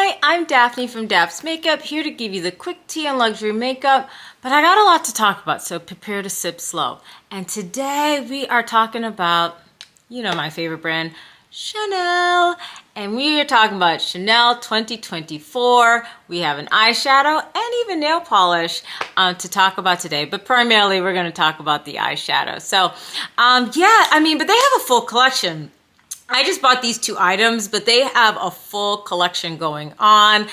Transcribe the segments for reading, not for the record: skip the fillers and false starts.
Hi, I'm Daphne from Daps Makeup, here to give you the quick tea on luxury makeup, but I got a lot to talk about, so prepare to sip slow. And today we are talking about, you know, my favorite brand, Chanel. And we are talking about Chanel 2024. We have an eyeshadow and even nail polish to talk about today, but primarily we're going to talk about the eyeshadow. So, but they have a full collection. I just bought these two items, but they have a full collection going on,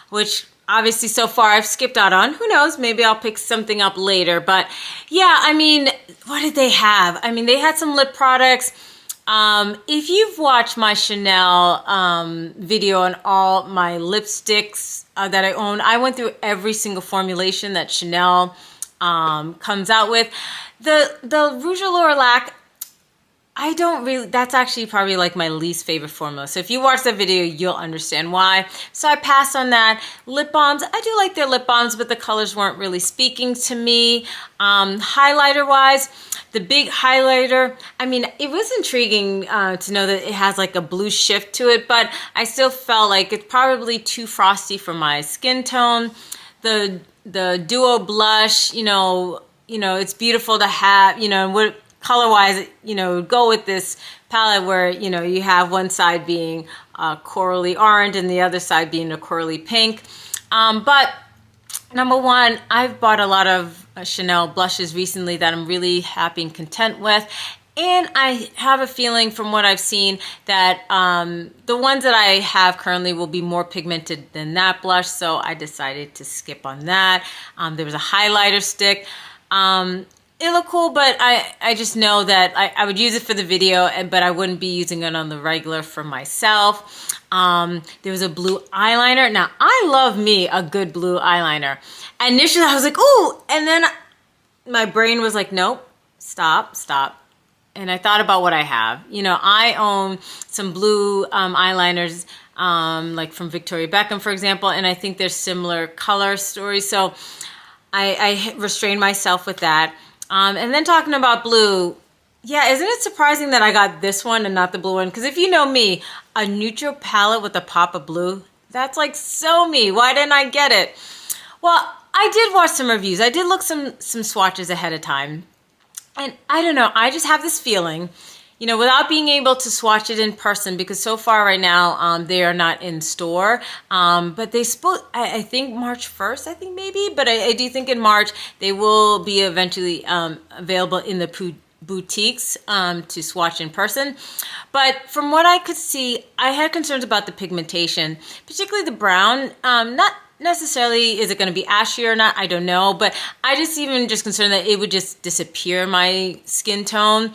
which obviously so far I've skipped out on. Who knows? Maybe I'll pick something up later. But yeah, I mean, what did they have? I mean, they had some lip products. If you've watched my Chanel video on all my lipsticks that I own, I went through every single formulation that Chanel comes out with. The Rouge à Lorlac, I don't really, that's actually probably like my least favorite formula. So if you watch that video, you'll understand why. So I passed on that. Lip balms, I do like their lip balms, but the colors weren't really speaking to me. Highlighter wise, the big highlighter, I mean, it was intriguing to know that it has like a blue shift to it, but I still felt like it's probably too frosty for my skin tone. The Duo blush, you know, it's beautiful to have, what color-wise, go with this palette where, you have one side being corally orange and the other side being a corally pink. But number one, I've bought a lot of Chanel blushes recently that I'm really happy and content with. And I have a feeling from what I've seen that the ones that I have currently will be more pigmented than that blush. So I decided to skip on that. There was a highlighter stick. It looked cool, but I just know that I would use it for the video, but I wouldn't be using it on the regular for myself. There was a blue eyeliner. Now, I love me a good blue eyeliner. Initially, I was like, ooh, and then my brain was like, nope, stop. And I thought about what I have. I own some blue eyeliners, like from Victoria Beckham, for example, and I think there's similar color stories. So I restrained myself with that. And then talking about blue, yeah, isn't it surprising that I got this one and not the blue one? Because if you know me, a neutral palette with a pop of blue, that's like so me. Why didn't I get it? Well, I did watch some reviews. I did look some swatches ahead of time. And I don't know, I just have this feeling, without being able to swatch it in person, because so far right now they are not in store. But they I think March 1st, maybe. But I do think in March they will be eventually available in the boutiques to swatch in person. But from what I could see, I had concerns about the pigmentation, particularly the brown. Not necessarily is it going to be ashy or not, I don't know, but I just concerned that it would just disappear my skin tone.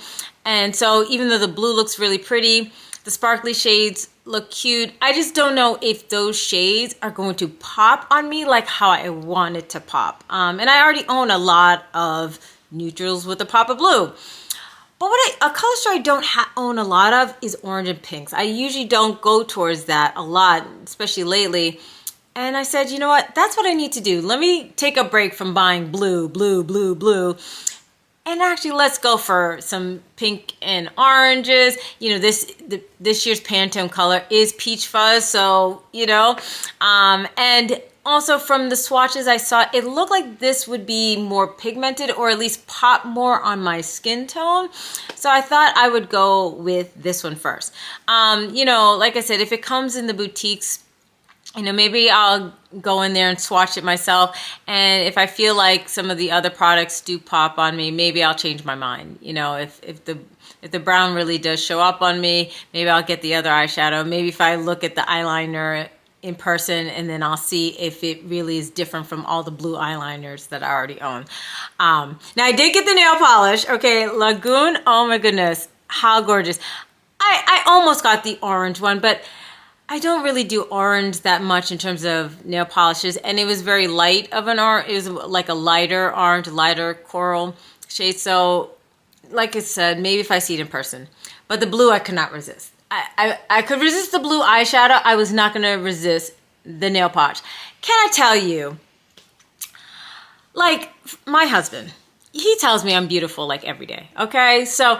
And so even though the blue looks really pretty, the sparkly shades look cute, I just don't know if those shades are going to pop on me like how I want it to pop. And I already own a lot of neutrals with a pop of blue. But a color store I don't own a lot of is orange and pinks. I usually don't go towards that a lot, especially lately. And I said, you know what? That's what I need to do. Let me take a break from buying blue. And actually, let's go for some pink and oranges. This year's Pantone color is peach fuzz. So, and also from the swatches I saw, it looked like this would be more pigmented or at least pop more on my skin tone. So I thought I would go with this one first. Like I said, if it comes in the boutiques, maybe I'll go in there and swatch it myself. And if I feel like some of the other products do pop on me, maybe I'll change my mind. If the brown really does show up on me, maybe I'll get the other eyeshadow. Maybe if I look at the eyeliner in person, and then I'll see if it really is different from all the blue eyeliners that I already own. Now I did get the nail polish. Okay, Lagoon, oh my goodness, how gorgeous. I almost got the orange one, but I don't really do orange that much in terms of nail polishes, and it was very light of an orange. It was like a lighter orange, lighter coral shade. So, like I said, maybe if I see it in person. But the blue I could not resist. I could resist the blue eyeshadow. I was not going to resist the nail polish. Can I tell you, like my husband, he tells me I'm beautiful like every day, okay? So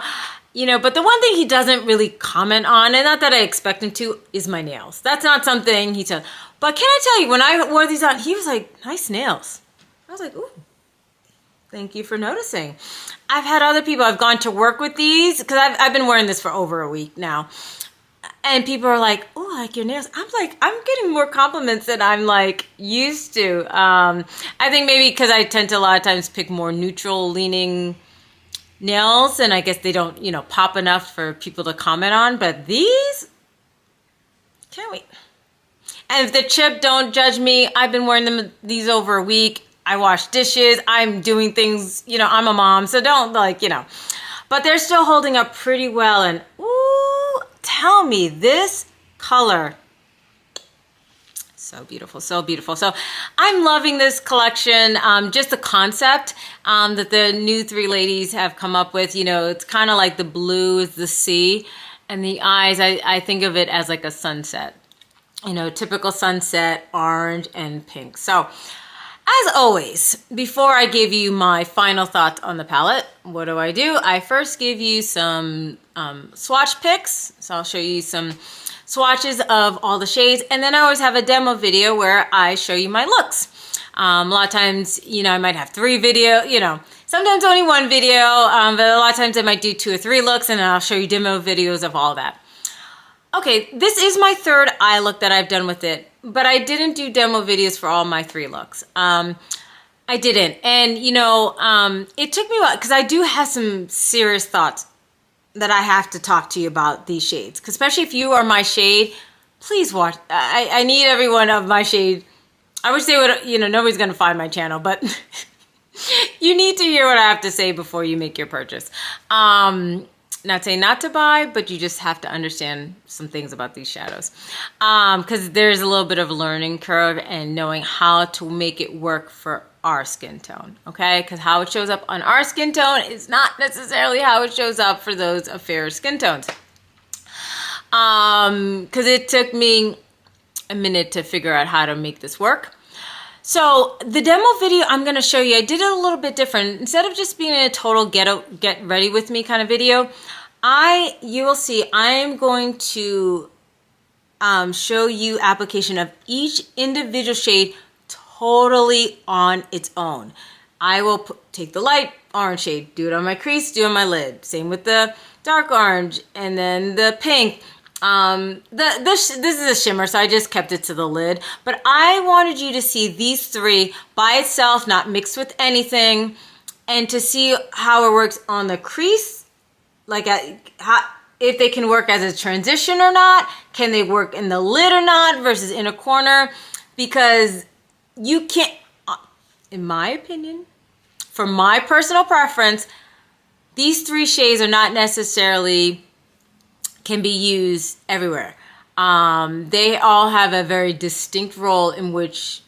You know, but the one thing he doesn't really comment on, and not that I expect him to, is my nails. That's not something he said. But can I tell you, when I wore these on, he was like, nice nails. I was like, ooh, thank you for noticing. I've had other people, I've gone to work with these, because I've been wearing this for over a week now. And people are like, oh, I like your nails. I'm like, I'm getting more compliments than I'm like used to. I think maybe because I tend to a lot of times pick more neutral leaning nails, and I guess they don't, you know, pop enough for people to comment on. But these, can't wait. And if the chip, don't judge me. I've been wearing these over a week. I wash dishes. I'm doing things, you know, I'm a mom, so don't like, you know. But they're still holding up pretty well. And ooh, tell me, this color, so beautiful, so beautiful. So I'm loving this collection, just the concept that the new three ladies have come up with. You know, it's kind of like the blue is the sea, and the eyes, I think of it as like a sunset. You know, typical sunset, orange and pink. So as always, before I give you my final thoughts on the palette, what do? I first give you some swatch pics. So I'll show you some swatches of all the shades, and then I always have a demo video where I show you my looks. A lot of times, you know, I might have 3 video, you know, sometimes only 1 video, but a lot of times I might do 2 or 3 looks, and then I'll show you demo videos of all that. Okay, this is my 3rd eye look that I've done with it, but I didn't do demo videos for all my 3 looks. I didn't, and you know, it took me a while, because I do have some serious thoughts that I have to talk to you about these shades, especially if you are my shade. Please watch. I need everyone of my shade. I wish they would, you know, nobody's going to find my channel, but you need to hear what I have to say before you make your purchase. Not saying not to buy, but you just have to understand some things about these shadows. Because there's a little bit of a learning curve and knowing how to make it work for our skin tone, okay? Because how it shows up on our skin tone is not necessarily how it shows up for those of fairer skin tones. Because it took me a minute to figure out how to make this work. So the demo video I'm going to show you, I did it a little bit different. Instead of just being a total get ready with me kind of video, you will see I'm going to show you application of each individual shade totally on its own. I will take the light orange shade, do it on my crease, do it on my lid. Same with the dark orange, and then the pink. This is a shimmer, so I just kept it to the lid. But I wanted you to see these 3 by itself, not mixed with anything, and to see how it works on the crease, like if they can work as a transition or not. Can they work in the lid or not versus in a corner? Because you can't, in my opinion, for my personal preference, these 3 shades are not necessarily can be used everywhere. They all have a very distinct role in which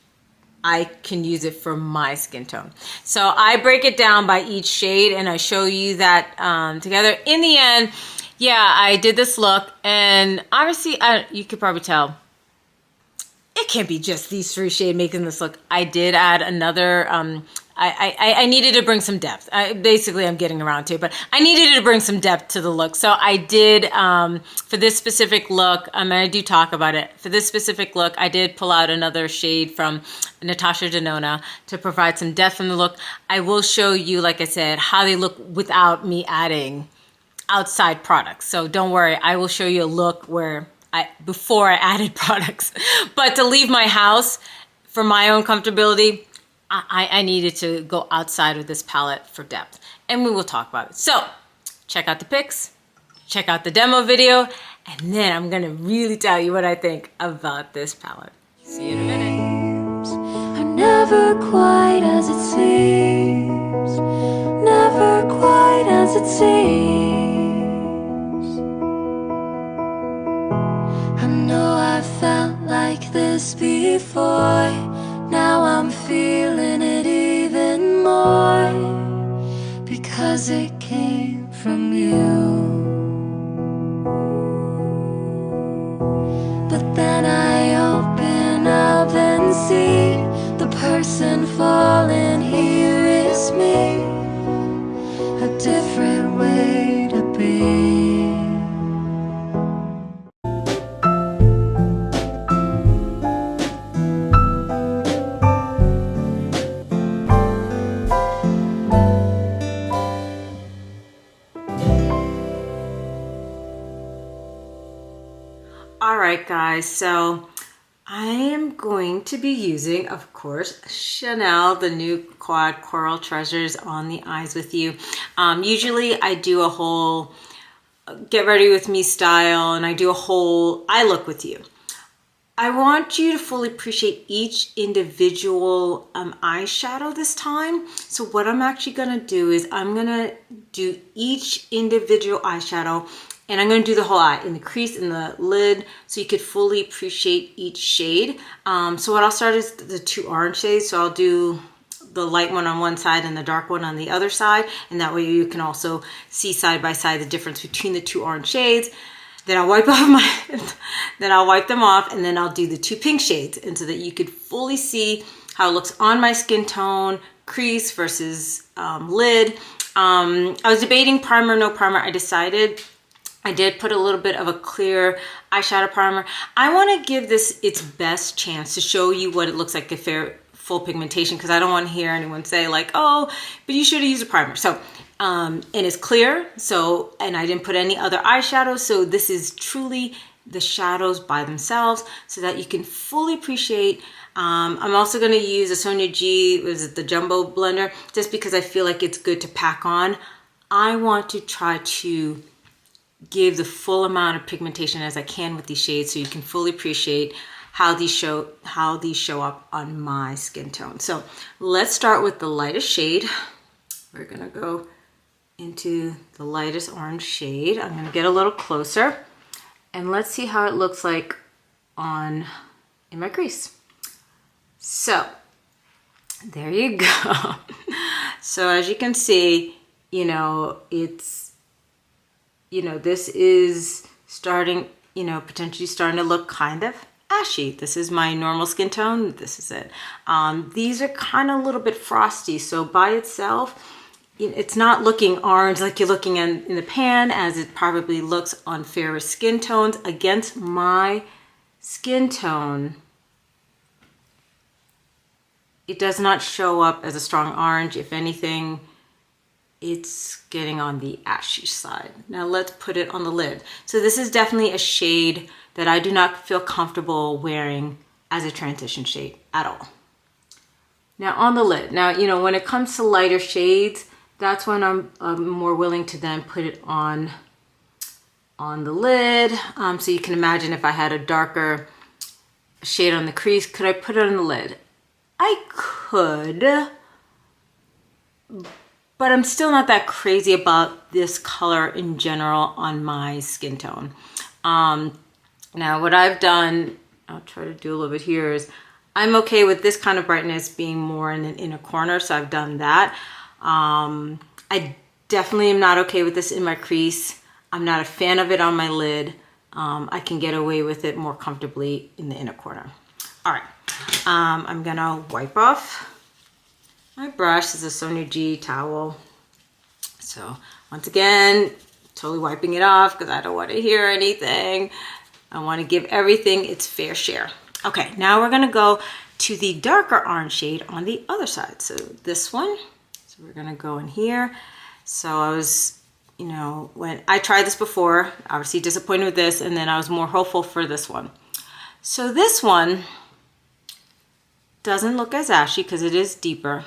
I can use it for my skin tone. So I break it down by each shade, and I show you that together. In the end, yeah, I did this look, and obviously you could probably tell it can't be just these 3 shades making this look. I did add another, I needed to bring some depth. Basically, I'm getting around to it, but I needed to bring some depth to the look. So I did, for this specific look, and I do talk about it, for this specific look, I did pull out another shade from Natasha Denona to provide some depth in the look. I will show you, like I said, how they look without me adding outside products. So don't worry, I will show you a look where before I added products. But to leave my house for my own comfortability, I needed to go outside of this palette for depth. And we will talk about it. So check out the pics, check out the demo video, and then I'm gonna really tell you what I think about this palette. See you in a minute. Are never quite as it seems, never quite as it seems. I know I felt like this before, now I'm feeling it even more, because it came from you. But then I open up and see the person falling here is me, a different way to be. right, guys, so I am going to be using, of course, Chanel, the new Quad Coral Treasures on the eyes with you. Usually I do a whole get ready with me style, and I do a whole eye look with you. I want you to fully appreciate each individual eyeshadow this time. So what I'm actually gonna do is I'm gonna do each individual eyeshadow, and I'm gonna do the whole eye, in the crease, in the lid, so you could fully appreciate each shade. So what I'll start is the two orange shades. So I'll do the light one on one side and the dark one on the other side, and that way you can also see side by side the difference between the two orange shades. Then I'll wipe off then I'll wipe them off, and then I'll do the two pink shades, and so that you could fully see how it looks on my skin tone, crease versus lid. I was debating primer, no primer. I decided I did put a little bit of a clear eyeshadow primer. I want to give this its best chance to show you what it looks like if they're full pigmentation, because I don't want to hear anyone say like, oh, but you should have used a primer. So and it's clear, so, and I didn't put any other eyeshadows, so this is truly the shadows by themselves, so that you can fully appreciate. I'm also going to use a Sonia G, was it the Jumbo Blender, just because I feel like it's good to pack on. I want to try to give the full amount of pigmentation as I can with these shades, so you can fully appreciate how these show up on my skin tone. So let's start with the lightest shade. We're gonna go into the lightest orange shade. I'm gonna get a little closer, and let's see how it looks like in my crease. So there you go. So as you can see, it's, this is starting, potentially starting to look kind of ashy. This is my normal skin tone. This is it. These are kind of a little bit frosty, so by itself, it's not looking orange like you're looking in the pan, as it probably looks on fairer skin tones. Against my skin tone, it does not show up as a strong orange. If anything, it's getting on the ashy side. Now let's put it on the lid. So this is definitely a shade that I do not feel comfortable wearing as a transition shade at all. Now on the lid, when it comes to lighter shades, that's when I'm more willing to then put it on the lid. So you can imagine if I had a darker shade on the crease, could I put it on the lid? I could, but I'm still not that crazy about this color in general on my skin tone. Now what I've done, I'll try to do a little bit here, is I'm okay with this kind of brightness being more in an inner corner, so I've done that. I definitely am not okay with this in my crease. I'm not a fan of it on my lid. I can get away with it more comfortably in the inner corner. All right, I'm gonna wipe off my brush. This is a Sonia G towel. So once again, totally wiping it off because I don't want to hear anything. I want to give everything its fair share. Okay, now we're gonna go to the darker orange shade on the other side. So this one. So we're gonna go in here. So I was, when I tried this before, obviously disappointed with this, and then I was more hopeful for this one. So this one doesn't look as ashy because it is deeper,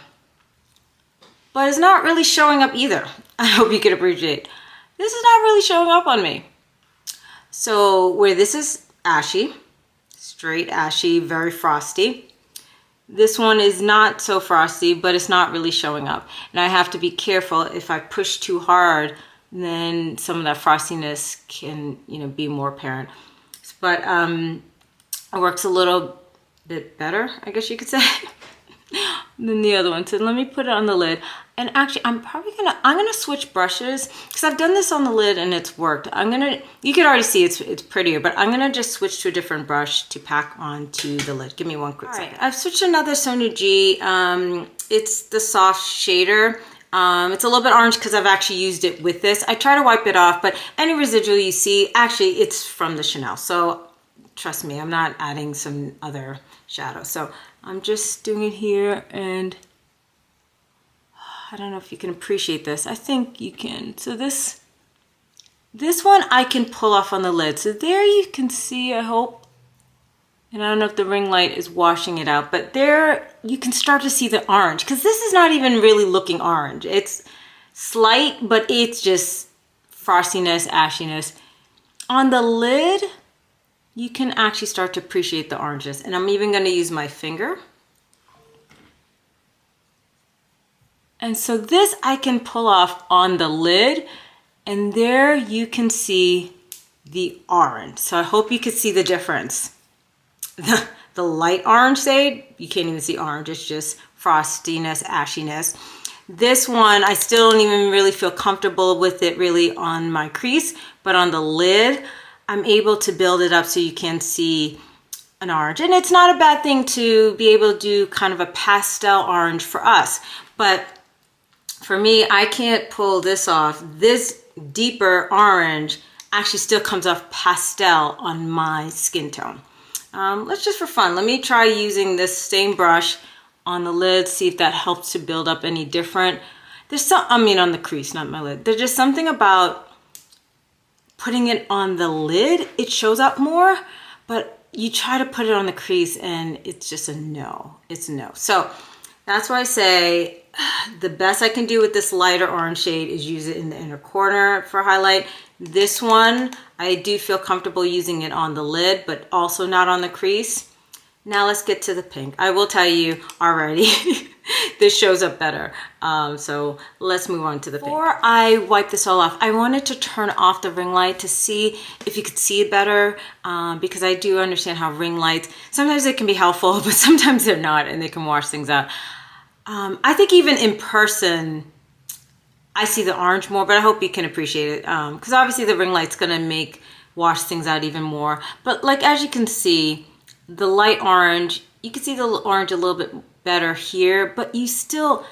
but it's not really showing up either. I hope you can appreciate. This is not really showing up on me. So where this is ashy, straight ashy, very frosty, this one is not so frosty, but it's not really showing up. And I have to be careful. If I push too hard, then some of that frostiness can, be more apparent. But it works a little bit better, I guess you could say, than the other one. So let me put it on the lid. And actually, I'm gonna switch brushes because I've done this on the lid and it's worked. You can already see it's prettier, but I'm gonna just switch to a different brush to pack onto the lid. Give me one quick second. I've switched to another Sonia G. It's the soft shader. It's a little bit orange because I've actually used it with this. I try to wipe it off, but any residual you see, actually it's from the Chanel. So trust me, I'm not adding some other shadow. So I'm just doing it here, and I don't know if you can appreciate this. I think you can. So this This one I can pull off on the lid. So there you can see, I hope, and I don't know if the ring light is washing it out, but there you can start to see the orange, because this is not even really looking orange. It's slight, but it's just frostiness, ashiness. On the lid, you can actually start to appreciate the oranges. And I'm even going to use my finger. And so this I can pull off on the lid, and there you can see the orange. So I hope you could see the difference. The light orange shade, you can't even see orange, it's just frostiness, ashiness. This one, I still don't even really feel comfortable with it really on my crease, but on the lid, I'm able to build it up so you can see an orange. And it's not a bad thing to be able to do kind of a pastel orange for us, but for me, I can't pull this off. This deeper orange actually still comes off pastel on my skin tone. Let's just for fun, let me try using this same brush on the lid, see if that helps to build up any different. There's some, I mean on the crease, not my lid. There's just something about putting it on the lid, it shows up more, but you try to put it on the crease and it's just a no, it's a no. So that's why I say the best I can do with this lighter orange shade is use it in the inner corner for highlight. This one, I do feel comfortable using it on the lid, but also not on the crease. Now let's get to the pink. I will tell you already, this shows up better. So let's move on to the pink. Before I wipe this all off, I wanted to turn off the ring light to see if you could see it better, because I do understand how ring lights, sometimes they can be helpful, but sometimes they're not, and they can wash things out. I think even in person, I see the orange more, but I hope you can appreciate it, because obviously the ring light's gonna wash things out even more. But like, as you can see, the light orange, you can see the orange a little bit better here, but you still,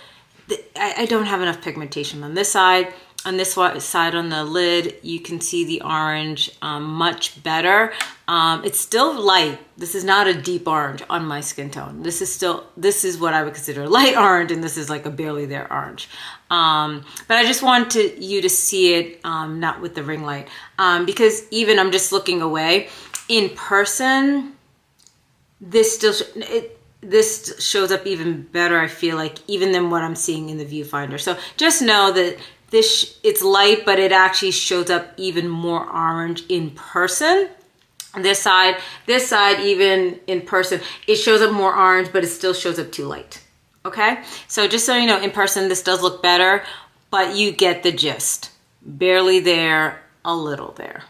I don't have enough pigmentation on this side. On this side on the lid, you can see the orange much better. It's still light. This is not a deep orange on my skin tone. This is what I would consider light orange, and this is like a barely there orange. But I just wanted you to see it, not with the ring light, because even I'm just looking away. In person, this shows up even better, I feel like, even than what I'm seeing in the viewfinder. So just know that it's light, but it actually shows up even more orange in person. This side, even in person, it shows up more orange, but it still shows up too light. Okay? So just so you know, in person, this does look better, but you get the gist. Barely there, a little there.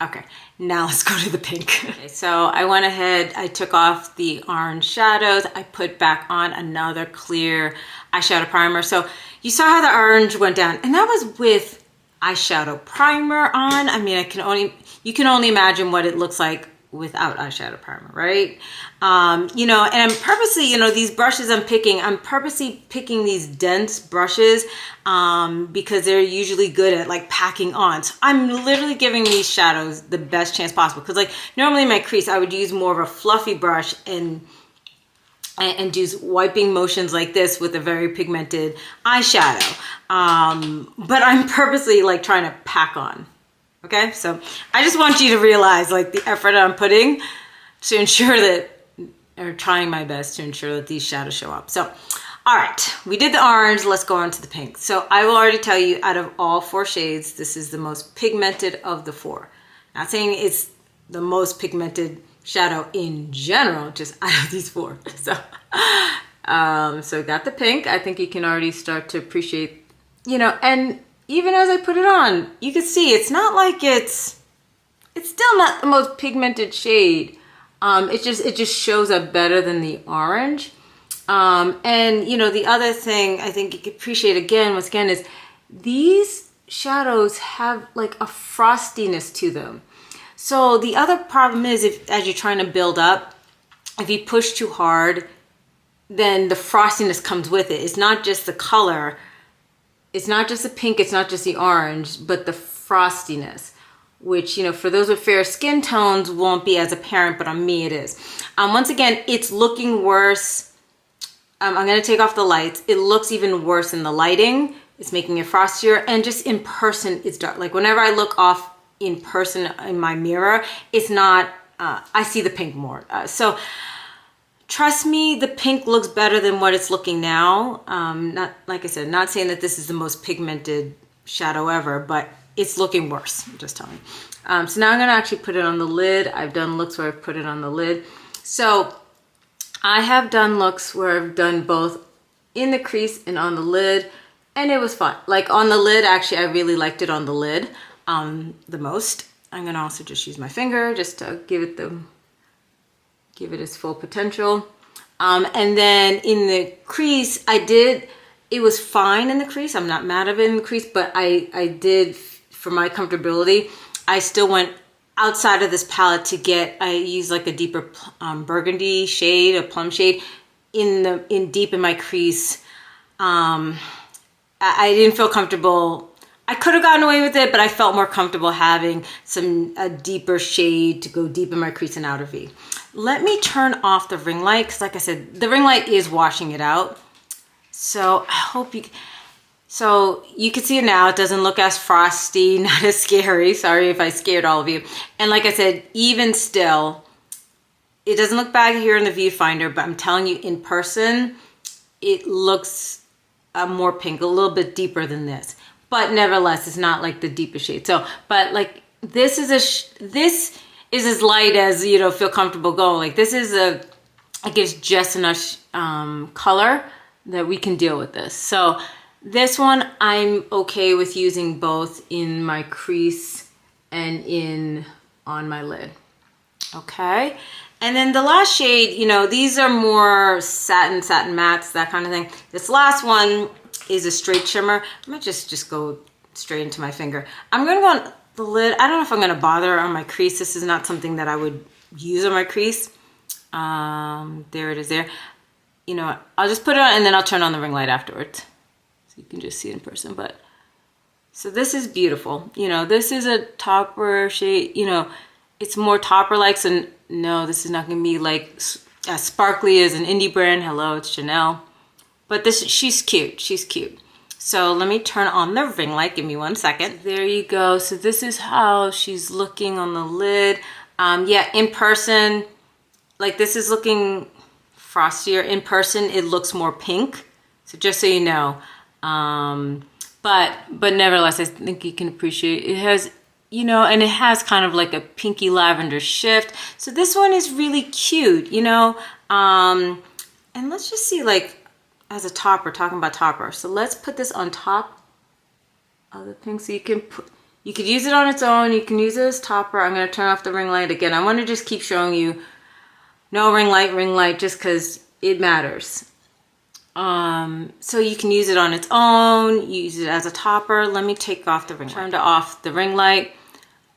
Okay, now let's go to the pink. Okay, so I went ahead, I took off the orange shadows, I put back on another clear eyeshadow primer. So you saw how the orange went down, and that was with eyeshadow primer on. I mean, you can only imagine what it looks like without eyeshadow primer, right? You know, and I'm purposely, you know, these brushes I'm purposely picking these dense brushes because they're usually good at like packing on. So I'm literally giving these shadows the best chance possible, because like normally in my crease, I would use more of a fluffy brush and do wiping motions like this with a very pigmented eyeshadow. But I'm purposely like trying to pack on. Okay, so I just want you to realize like the effort I'm putting to ensure that, or trying my best to ensure that these shadows show up. So, all right, we did the orange, let's go on to the pink. So I will already tell you, out of all 4 shades, this is the most pigmented of the 4. Not saying it's the most pigmented shadow in general, just out of these 4. So, so got the pink. I think you can already start to appreciate, you know, and even as I put it on, you can see it's not like it's still not the most pigmented shade. It just shows up better than the orange. And you know, the other thing I think you can appreciate once again is these shadows have like a frostiness to them. So the other problem is, as you're trying to build up, if you push too hard, then the frostiness comes with it. It's not just the color. It's not just the pink, it's not just the orange, but the frostiness, which, you know, for those with fair skin tones won't be as apparent, but on me it is. Once again, it's looking worse. I'm gonna take off the lights. It looks even worse in the lighting. It's making it frostier, and just in person, it's dark. Like whenever I look off in person in my mirror, it's not, I see the pink more. So trust me, the pink looks better than what it's looking now. Not, like I said, not saying that this is the most pigmented shadow ever, but it's looking worse, I'm just telling you. So now I'm gonna actually put it on the lid. I've done looks where I've put it on the lid. So I have done looks where I've done both in the crease and on the lid, and it was fun. Like on the lid, actually, I really liked it on the lid the most. I'm gonna also just use my finger just to give it its full potential. And then in the crease, it was fine in the crease. I'm not mad of it in the crease, but I did, for my comfortability, I still went outside of this palette I used like a deeper burgundy shade, a plum shade, deep in my crease. I didn't feel comfortable. I could have gotten away with it, but I felt more comfortable having a deeper shade to go deep in my crease and outer V. Let me turn off the ring light, because like I said, the ring light is washing it out. So I hope so you can see it now. It doesn't look as frosty, not as scary. Sorry if I scared all of you. And like I said, even still, it doesn't look bad here in the viewfinder, but I'm telling you, in person, it looks more pink, a little bit deeper than this. But nevertheless, it's not like the deepest shade. So, but like this is as light as, you know, feel comfortable going. Like it gives just enough color that we can deal with this. So this one, I'm okay with using both in my crease and on my lid. Okay. And then the last shade, you know, these are more satin mattes, that kind of thing. This last one is a straight shimmer. I'm gonna just go straight into my finger. I'm gonna go on the lid. I don't know if I'm gonna bother on my crease. This is not something that I would use on my crease. There it is there. You know, I'll just put it on and then I'll turn on the ring light afterwards. So you can just see it in person. But so this is beautiful. You know, this is a topper shade, you know, it's more topper-like. So no, this is not gonna be like as sparkly as an indie brand. Hello, it's Chanel. But she's cute, she's cute. So let me turn on the ring light, give me 1 second. There you go, so this is how she's looking on the lid. Yeah, in person, like this is looking frostier. In person, it looks more pink. So just so you know. But nevertheless, I think you can appreciate it. It has, you know, and it has kind of like a pinky lavender shift. So this one is really cute, you know. And let's just see, like, as a topper, talking about topper. So let's put this on top of the pink. So you could use it on its own. You can use it as topper. I'm going to turn off the ring light again. I want to just keep showing you no ring light, just because it matters. So you can use it on its own, use it as a topper. Let me take off the ring light. Turned off the ring light.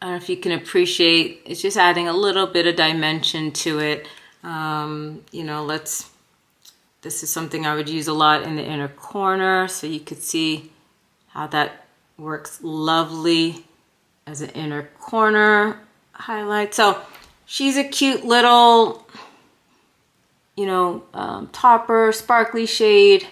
I don't know if you can appreciate, it's just adding a little bit of dimension to it. You know, this is something I would use a lot in the inner corner, so you could see how that works lovely as an inner corner highlight. So she's a cute little, you know, topper, sparkly shade.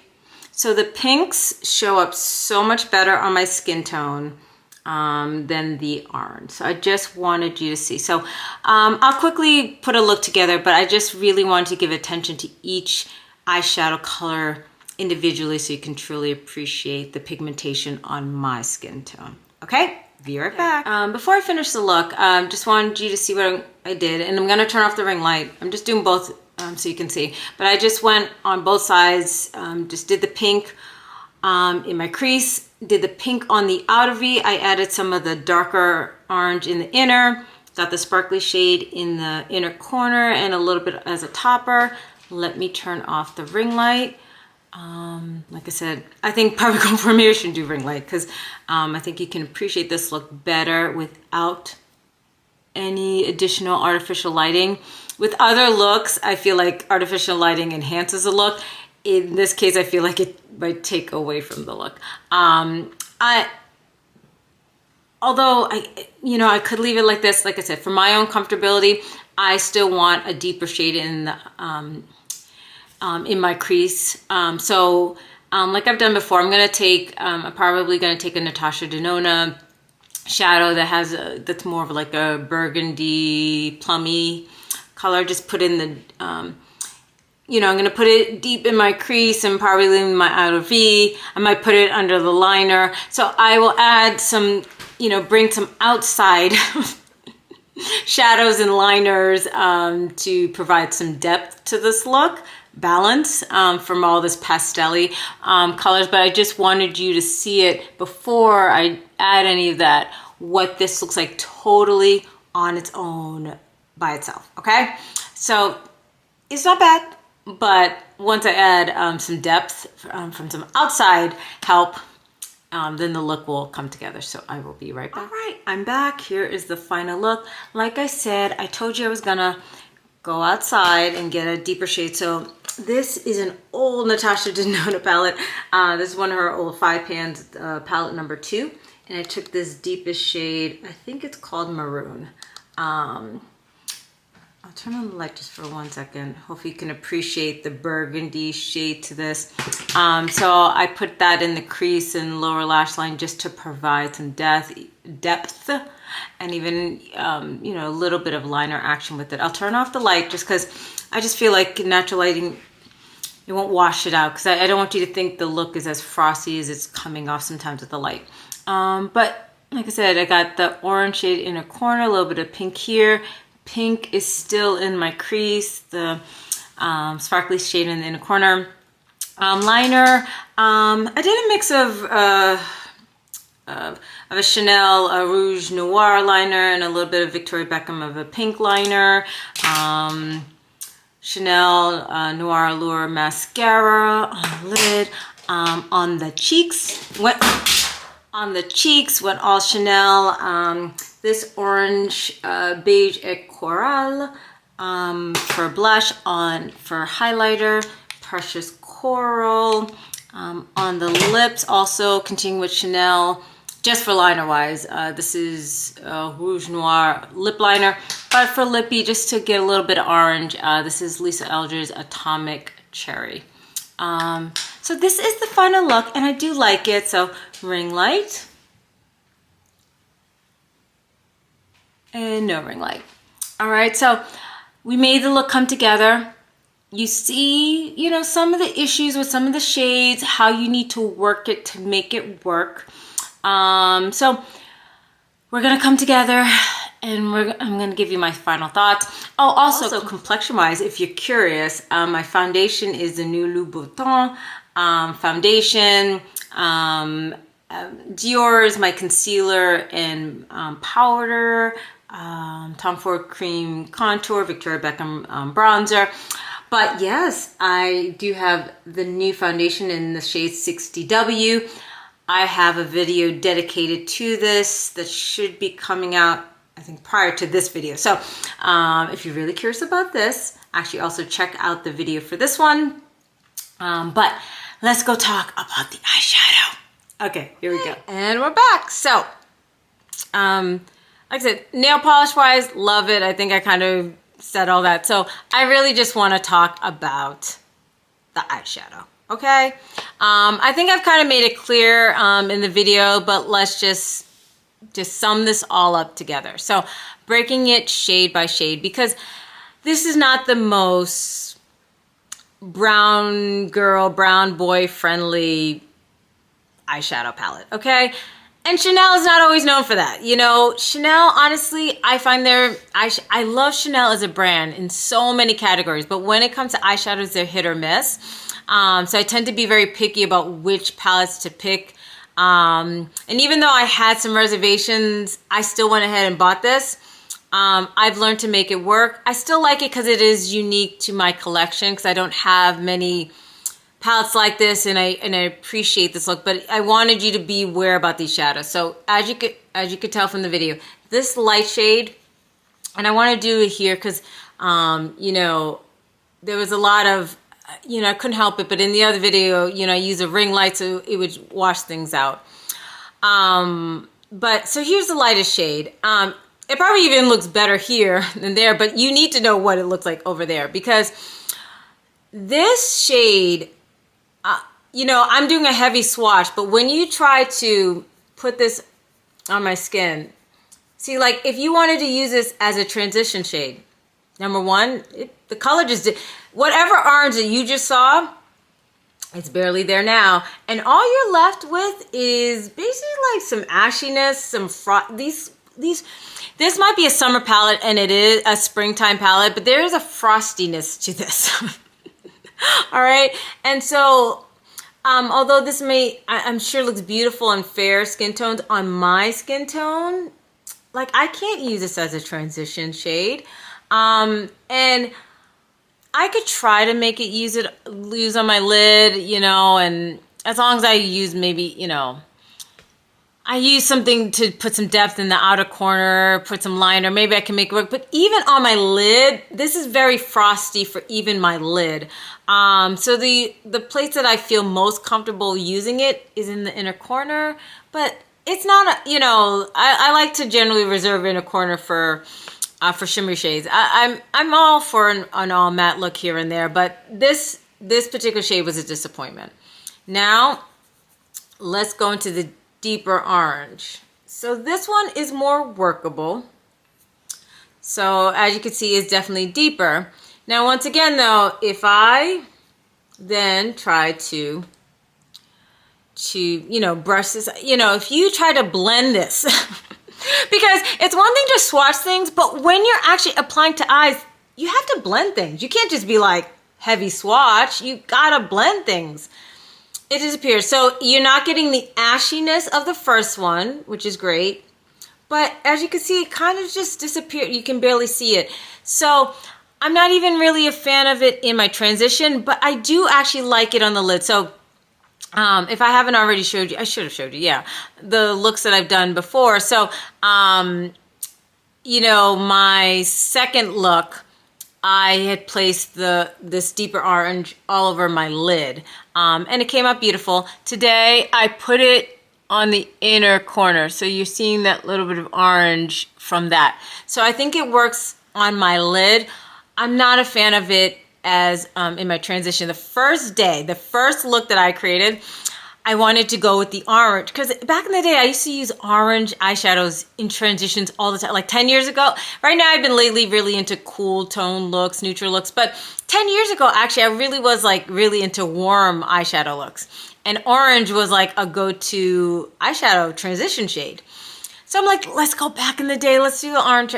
So the pinks show up so much better on my skin tone than the orange. So I just wanted you to see. So I'll quickly put a look together, but I just really wanted to give attention to each eyeshadow color individually so you can truly appreciate the pigmentation on my skin tone. Okay, be right back. Before I finish the look, just wanted you to see what I did, and I'm gonna turn off the ring light. I'm just doing both so you can see, but I just went on both sides, just did the pink in my crease, did the pink on the outer V. I added some of the darker orange in the inner, got the sparkly shade in the inner corner and a little bit as a topper. Let me turn off the ring light. Like I said, I think probably going for me, I shouldn't do ring light because I think you can appreciate this look better without any additional artificial lighting. With other looks, I feel like artificial lighting enhances the look. In this case, I feel like it might take away from the look. Although I could leave it like this. Like I said, for my own comfortability, I still want a deeper shade in the in my crease. Like I've done before, I'm probably gonna take a Natasha Denona shadow that has that's more of like a burgundy plummy color. Just put in the you know, I'm gonna put it deep in my crease and probably leave my outer V. I might put it under the liner. So I will add some, you know, bring some outside shadows and liners to provide some depth to this look, balance from all this pastel-y colors. But I just wanted you to see it before I add any of that, what this looks like totally on its own by itself, okay? So it's not bad. But once I add some depth from some outside help, then the look will come together. So I will be right back. All right, I'm back. Here is the final look. Like I said, I told you I was gonna go outside and get a deeper shade. So this is an old Natasha Denona palette. This is one of her old 5 pans, palette number 2. And I took this deepest shade, I think it's called Maroon. I'll turn on the light just for 1 second. Hopefully you can appreciate the burgundy shade to this. So I put that in the crease and lower lash line just to provide some depth and even, you know, a little bit of liner action with it. I'll turn off the light just because I just feel like natural lighting, it won't wash it out, because I don't want you to think the look is as frosty as it's coming off sometimes with the light. But like I said, I got the orange shade in a corner, a little bit of pink here. Pink is still in my crease, the sparkly shade in the corner. Liner, I did a mix of a Chanel Rouge Noir liner and a little bit of Victoria Beckham of a pink liner. Chanel Noir Allure mascara on the lid. On the cheeks, went all Chanel. This orange beige et coral for blush, for highlighter, precious coral. On the lips, also continuing with Chanel, just for liner wise. This is Rouge Noir lip liner, but for lippy, just to get a little bit of orange, this is Lisa Eldridge's Atomic Cherry. So this is the final look, and I do like it. So ring light. And no ring light. All right, so we made the look come together. You see, you know, some of the issues with some of the shades, how you need to work it to make it work. So we're gonna come together, and I'm gonna give you my final thoughts. Oh, also complexion-wise, if you're curious, my foundation is the new Louboutin foundation. Dior is my concealer and powder. Tom Ford Cream Contour, Victoria Beckham bronzer. But yes, I do have the new foundation in the shade 60W. I have a video dedicated to this that should be coming out, I think, prior to this video. So if you're really curious about this, actually also check out the video for this one. But let's go talk about the eyeshadow. Okay, here we go. And we're back. So, like I said, nail polish wise, love it. I think I kind of said all that. So I really just want to talk about the eyeshadow, okay? I think I've kind of made it clear in the video, but let's just sum this all up together. So breaking it shade by shade, because this is not the most brown girl, brown boy friendly eyeshadow palette, okay? And Chanel is not always known for that. You know, Chanel, honestly, I find I love Chanel as a brand in so many categories, but when it comes to eyeshadows, they're hit or miss. So I tend to be very picky about which palettes to pick. And even though I had some reservations, I still went ahead and bought this. I've learned to make it work. I still like it because it is unique to my collection, because I don't have many palettes like this, and I appreciate this look, but I wanted you to be aware about these shadows. So as you could tell from the video, this light shade, and I want to do it here because you know, there was a lot of, you know, I couldn't help it, but in the other video, you know, I use a ring light so it would wash things out. But so here's the lightest shade. It probably even looks better here than there, but you need to know what it looks like over there, because this shade, you know, I'm doing a heavy swatch, but when you try to put this on my skin. See, like if you wanted to use this as a transition shade, number one, the color just did, whatever orange that you just saw, it's barely there now. And all you're left with is basically like some ashiness, some this might be a summer palette and it is a springtime palette, but there is a frostiness to this. All right. And so, although this I'm sure looks beautiful on fair skin tones, on my skin tone, like I can't use this as a transition shade. And I could try to make it use on my lid, you know, and as long as I use maybe, you know, I use something to put some depth in the outer corner, put some liner, maybe I can make it work. But even on my lid, this is very frosty for even my lid. So the place that I feel most comfortable using it is in the inner corner, but it's not, you know, I like to generally reserve inner corner for shimmery shades. I'm all for an all matte look here and there, but this particular shade was a disappointment. Now, let's go into the deeper orange. So this one is more workable. So as you can see, it's definitely deeper. Now, once again though, if I then try to you know, brush this, you know, if you try to blend this, because it's one thing to swatch things, but when you're actually applying to eyes, you have to blend things. You can't just be like heavy swatch. You gotta blend things. It disappears. So you're not getting the ashiness of the first one, which is great. But as you can see, it kind of just disappeared. You can barely see it. So I'm not even really a fan of it in my transition, but I do actually like it on the lid. So if I haven't already showed you, I should have showed you, yeah, the looks that I've done before. So, you know, my second look, I had placed this deeper orange all over my lid, and it came out beautiful. Today, I put it on the inner corner, so you're seeing that little bit of orange from that. So I think it works on my lid. I'm not a fan of it as in my transition. The first look that I created, I wanted to go with the orange, because back in the day I used to use orange eyeshadows in transitions all the time, like 10 years ago. Right now I've been lately really into cool tone looks, neutral looks, but 10 years ago actually I really was like really into warm eyeshadow looks, and orange was like a go-to eyeshadow transition shade. So I'm like, let's go back in the day, let's do the orange.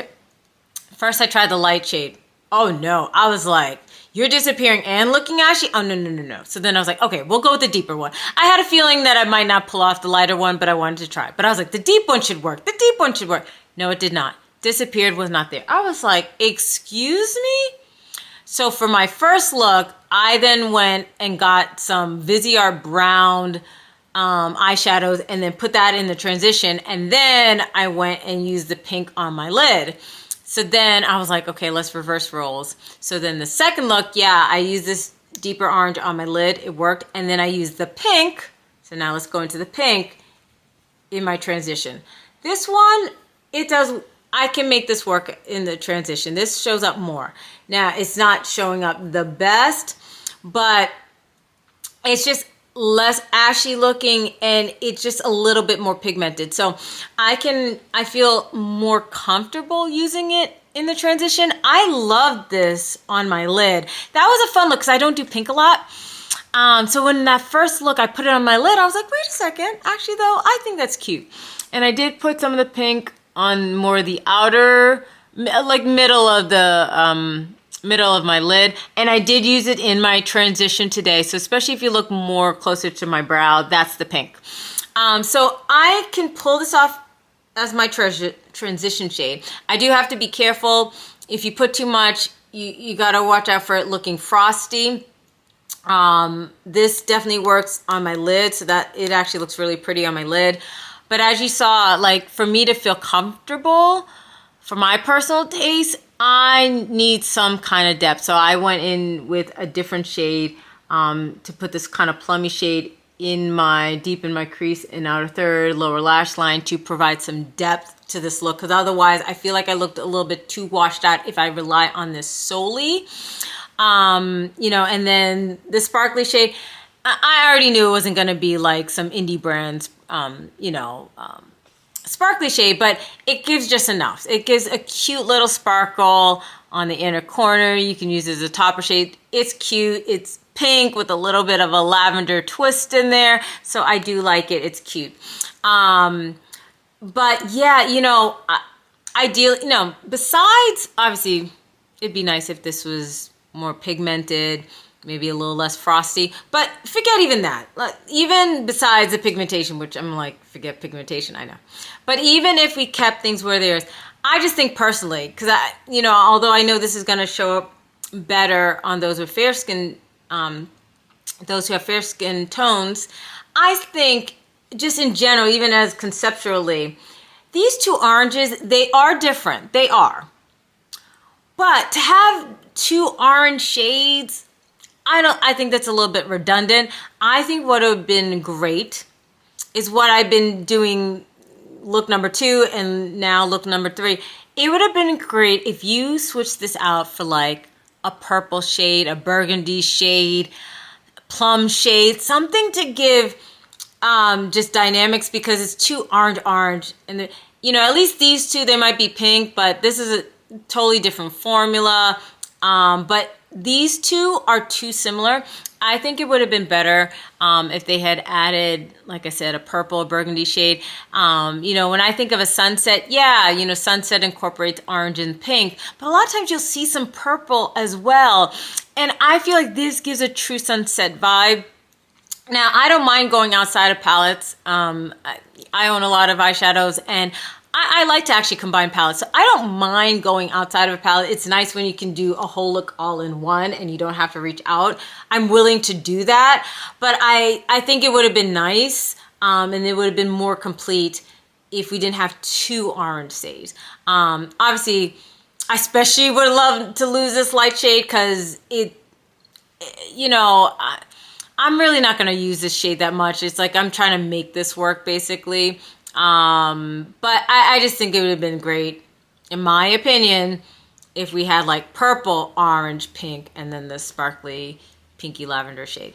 First I tried the light shade. Oh no, I was like, you're disappearing and looking ashy? Oh, no. So then I was like, okay, we'll go with the deeper one. I had a feeling that I might not pull off the lighter one, but I wanted to try. But I was like, the deep one should work. The deep one should work. No, it did not. Disappeared, was not there. I was like, excuse me? So for my first look, I then went and got some Viseart brown eyeshadows and then put that in the transition. And then I went and used the pink on my lid. So then I was like, okay, let's reverse roles. So then the second look, yeah, I used this deeper orange on my lid. It worked. And then I used the pink. So now let's go into the pink in my transition. This one, I can make this work in the transition. This shows up more. Now, it's not showing up the best, but it's just less ashy looking and it's just a little bit more pigmented. So I feel more comfortable using it in the transition. I love this on my lid. That was a fun look because I don't do pink a lot. So when that first look, I put it on my lid, I was like, wait a second. Actually though, I think that's cute. And I did put some of the pink on more of the outer, like middle of my lid, and I did use it in my transition today. So especially if you look more closer to my brow, that's the pink. So I can pull this off as my transition shade. I do have to be careful. If you put too much, you gotta watch out for it looking frosty. This definitely works on my lid, so that it actually looks really pretty on my lid. But as you saw, like for me to feel comfortable, for my personal taste, I need some kind of depth. So I went in with a different shade to put this kind of plummy shade deep in my crease and outer third, lower lash line, to provide some depth to this look. Because otherwise, I feel like I looked a little bit too washed out if I rely on this solely. You know, and then the sparkly shade, I already knew it wasn't going to be like some indie brands, sparkly shade, but it gives just enough. It gives a cute little sparkle on the inner corner. You can use it as a topper shade. It's cute. It's pink with a little bit of a lavender twist in there. So I do like it. It's cute. But yeah, you know, ideally, you know, besides, obviously, it'd be nice if this was more pigmented, maybe a little less frosty, but forget even that. Like, even besides the pigmentation, which I'm like, forget pigmentation, I know. But even if we kept things where they are, I just think personally, because you know, although I know this is going to show up better on those with fair skin, those who have fair skin tones, I think just in general, even as conceptually, these two oranges, they are different. They are. But to have two orange shades, I think that's a little bit redundant. I think what would have been great is what I've been doing look number 2 and now look number 3. It would have been great if you switched this out for like a purple shade, a burgundy shade, plum shade, something to give just dynamics, because it's too orange. And you know, at least these two, they might be pink, but this is a totally different formula. But these two are too similar. I think it would have been better if they had added, like I said, a purple or burgundy shade. You know, when I think of a sunset, yeah, you know, sunset incorporates orange and pink, but a lot of times you'll see some purple as well. And I feel like this gives a true sunset vibe. Now, I don't mind going outside of palettes. I own a lot of eyeshadows, and I like to actually combine palettes. So I don't mind going outside of a palette. It's nice when you can do a whole look all in one and you don't have to reach out. I'm willing to do that, but I think it would have been nice, and it would have been more complete if we didn't have two orange shades. Obviously, I especially would love to lose this light shade, because you know, I'm really not going to use this shade that much. It's like I'm trying to make this work, basically. But I just think it would have been great, in my opinion, if we had like purple, orange, pink, and then the sparkly pinky lavender shade.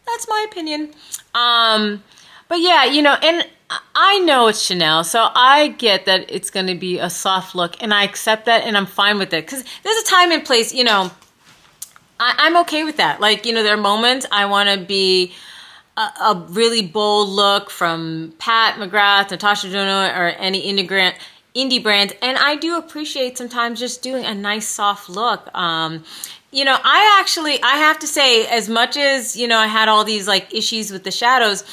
That's my opinion. But yeah, you know, and I know it's Chanel, so I get that it's going to be a soft look, and I accept that, and I'm fine with it, because there's a time and place, you know, I'm okay with that. Like, you know, there are moments I want to be a really bold look from Pat McGrath, Natasha Denona, or any indie brand. And I do appreciate sometimes just doing a nice soft look. You know, I have to say, as much as, you know, I had all these like issues with the shadows,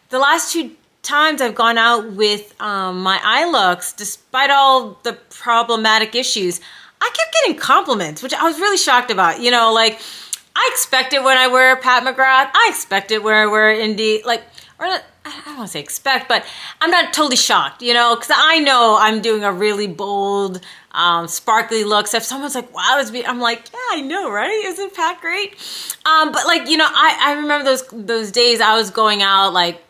the last 2 times I've gone out with my eye looks, despite all the problematic issues, I kept getting compliments, which I was really shocked about. You know, like, I expect it when I wear Pat McGrath. I expect it when I wear indie, like, or not, I don't want to say expect, but I'm not totally shocked, you know, because I know I'm doing a really bold, sparkly look. So if someone's like, wow, I'm like, yeah, I know, right? Isn't Pat great? But like, you know, I remember those days I was going out, like,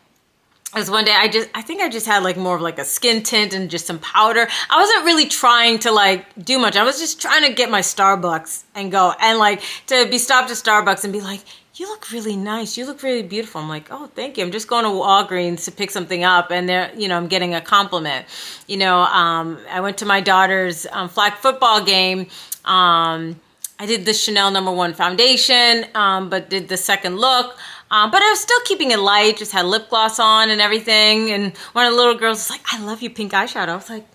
as one day I think I just had like more of like a skin tint and just some powder. I wasn't really trying to like do much. I was just trying to get my Starbucks and go, and like to be stopped at Starbucks and be like, you look really nice. You look really beautiful. I'm like, oh, thank you. I'm just going to Walgreens to pick something up, and there, you know, I'm getting a compliment. You know, I went to my daughter's flag football game. I did the Chanel #1 foundation, but did the second look. But I was still keeping it light, just had lip gloss on and everything. And one of the little girls was like, I love you, pink eyeshadow. I was like,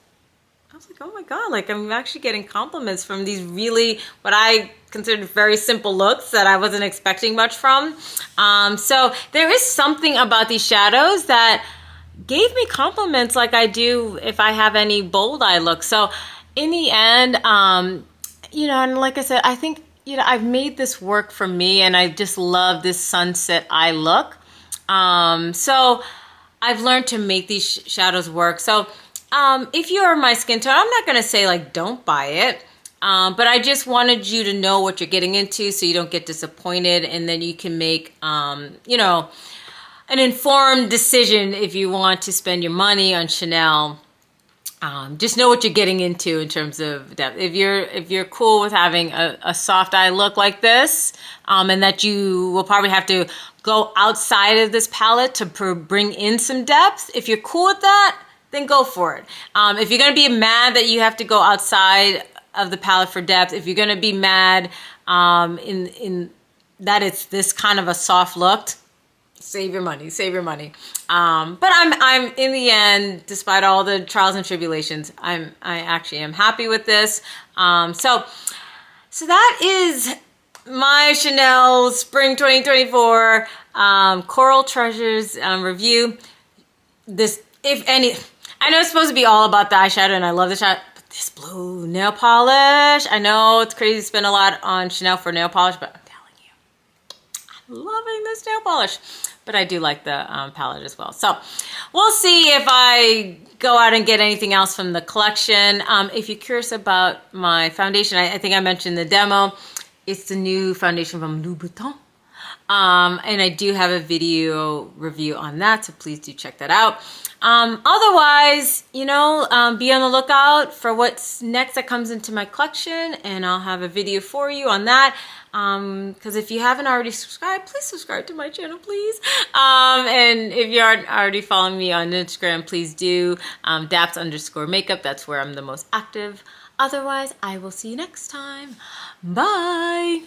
oh my God, like I'm actually getting compliments from these really, what I considered very simple looks that I wasn't expecting much from. So there is something about these shadows that gave me compliments like I do if I have any bold eye looks. So in the end, you know, and like I said, I think, you know, I've made this work for me, and I just love this sunset eye look. So I've learned to make these shadows work. So if you're my skin tone, I'm not going to say like don't buy it, but I just wanted you to know what you're getting into so you don't get disappointed, and then you can make, you know, an informed decision if you want to spend your money on Chanel. Just know what you're getting into in terms of depth. If you're cool with having a soft eye look like this, and that you will probably have to go outside of this palette to bring in some depth. If you're cool with that, then go for it. If you're gonna be mad that you have to go outside of the palette for depth, if you're gonna be mad in that it's this kind of a soft look, save your money, save your money. But I'm in the end, despite all the trials and tribulations, I actually am happy with this. So that is my Chanel Spring 2024 Coral Treasures review. This, if any, I know it's supposed to be all about the eyeshadow, and I love the shot. But this blue nail polish, I know it's crazy to spend a lot on Chanel for nail polish, but I'm telling you, I'm loving this nail polish. But I do like the palette as well. So we'll see if I go out and get anything else from the collection. If you're curious about my foundation, I think I mentioned the demo. It's the new foundation from Louboutin. And I do have a video review on that, so please do check that out. Otherwise, you know, be on the lookout for what's next that comes into my collection, and I'll have a video for you on that. Because if you haven't already subscribed, please subscribe to my channel, please. And if you aren't already following me on Instagram, please do. Daps_makeup, that's where I'm the most active. Otherwise, I will see you next time. Bye.